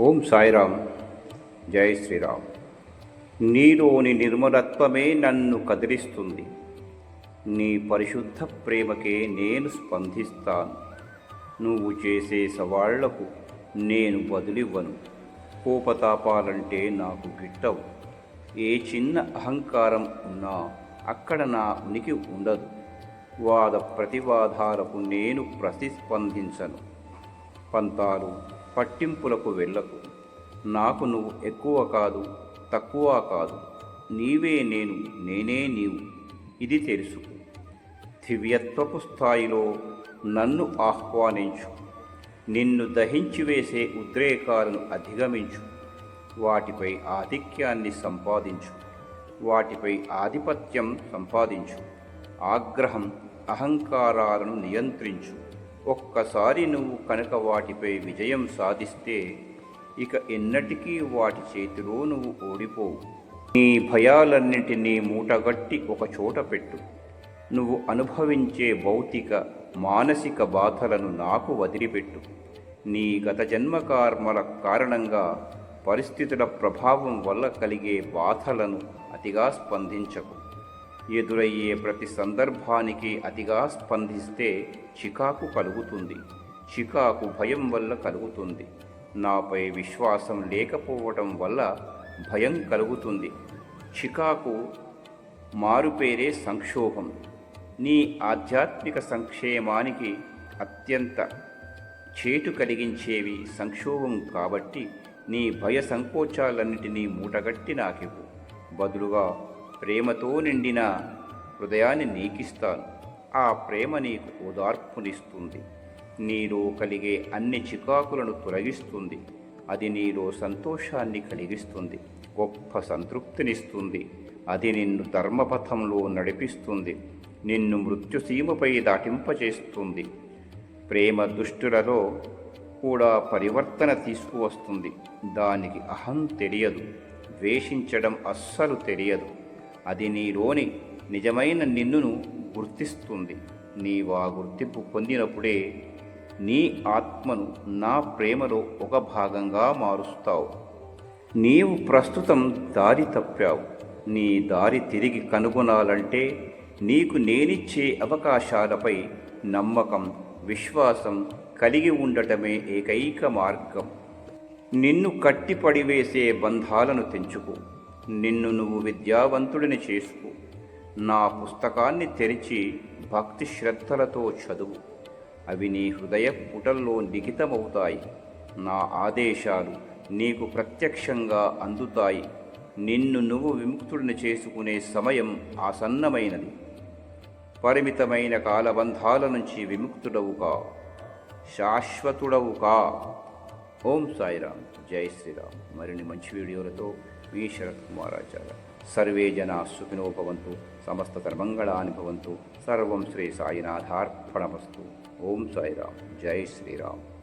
ఓం సాయిరామ్. జై శ్రీరామ్. నీలోని నిర్మలత్వమే నన్ను కదిలిస్తుంది. నీ పరిశుద్ధ ప్రేమకే నేను స్పందిస్తాను. నువ్వు చేసే సవాళ్లకు నేను బదులివ్వను. కోపతాపాలంటే నాకు గిట్టవు. ఏ చిన్న అహంకారం ఉన్నా అక్కడ నా ఉనికి ఉండదు. వాద ప్రతివాదాలకు నేను ప్రతిస్పందించను. పంతాలు పట్టింపులకు వెళ్ళకు. నాకు నువ్వు ఎక్కువ కాదు, తక్కువ కాదు. నీవే నేను, నేనే నీవు. ఇది తెలుసు. దివ్యత్వపు స్థాయిలో నన్ను ఆహ్వానించు. నిన్ను దహించి వేసే ఉద్రేకాలను అధిగమించు. వాటిపై ఆధిక్యాన్ని సంపాదించు. వాటిపై ఆధిపత్యం సంపాదించు. ఆగ్రహం, అహంకారాలను నియంత్రించు. ఒక్కసారి నువ్వు కనుక వాటిపై విజయం సాధిస్తే ఇక ఎన్నటికీ వాటి చేతిలో నువ్వు ఓడిపోవు. నీ భయాలన్నింటినీ మూటగట్టి ఒక చోట పెట్టు. నువ్వు అనుభవించే భౌతిక, మానసిక బాధలను నాకు వదిలిపెట్టు. నీ గత జన్మకర్మల కారణంగా పరిస్థితుల ప్రభావం వల్ల కలిగే బాధలను అతిగా స్పందించకు. ఎదురయ్యే ప్రతి సందర్భానికి అతిగా స్పందిస్తే చికాకు కలుగుతుంది. చికాకు భయం వల్ల కలుగుతుంది. నాపై విశ్వాసం లేకపోవటం వల్ల భయం కలుగుతుంది. చికాకు మారుపేరే సంక్షోభం. నీ ఆధ్యాత్మిక సంక్షేమానికి అత్యంత చేటు కలిగించేవి సంక్షోభం. కాబట్టి నీ భయ సంకోచాలన్నిటినీ మూటగట్టి నాకివ్వు. బదులుగా ప్రేమతో నిండిన హృదయాన్ని నీకిస్తాను. ఆ ప్రేమ నీకు ఓదార్పునిస్తుంది. నీలో కలిగే అన్ని చికాకులను తొలగిస్తుంది. అది నీలో సంతోషాన్ని కలిగిస్తుంది. గొప్ప సంతృప్తినిస్తుంది. అది నిన్ను ధర్మపథంలో నడిపిస్తుంది. నిన్ను మృత్యుసీమపై దాటింపచేస్తుంది. ప్రేమ దుష్టులలో కూడా పరివర్తన తీసుకువస్తుంది. దానికి అహం తెలియదు. ద్వేషించడం అస్సలు తెలియదు. అది నీలోని నిజమైన నిన్నును గుర్తిస్తుంది. నీవా గుర్తింపు పొందినప్పుడే నీ ఆత్మను నా ప్రేమలో ఒక భాగంగా మారుస్తావు. నీవు ప్రస్తుతం దారి తప్పావు. నీ దారి తిరిగి కనుగొనాలంటే నీకు నేనిచ్చే అవకాశాలపై నమ్మకం, విశ్వాసం కలిగి ఉండటమే ఏకైక మార్గం. నిన్ను కట్టిపడివేసే బంధాలను తెంచుకో. నిన్ను నువ్వు విద్యావంతుడిని చేసుకో. నా పుస్తకాన్ని తెరిచి భక్తి శ్రద్ధలతో చదువు. అవి నీ హృదయ పుటల్లో లిఖితమవుతాయి. నా ఆదేశాలు నీకు ప్రత్యక్షంగా అందుతాయి. నిన్ను నువ్వు విముక్తుడిని చేసుకునే సమయం ఆసన్నమైనది. పరిమితమైన కాలబంధాల నుంచి విముక్తుడవుగా, శాశ్వతుడవుగా. ఓం సాయిరామ్. జై శ్రీరామ్. మరిన్ని మంచి వీడియోలతో మీ శరత్ కుమారాచార్య. సర్వే జనా సుఖినో భవంతు. సమస్త సర్వమంగళాని భవంతు. సర్వం శ్రీ సాయినాథార్పణమస్తు. ఓం సాయిరామ్. జై శ్రీరామ్.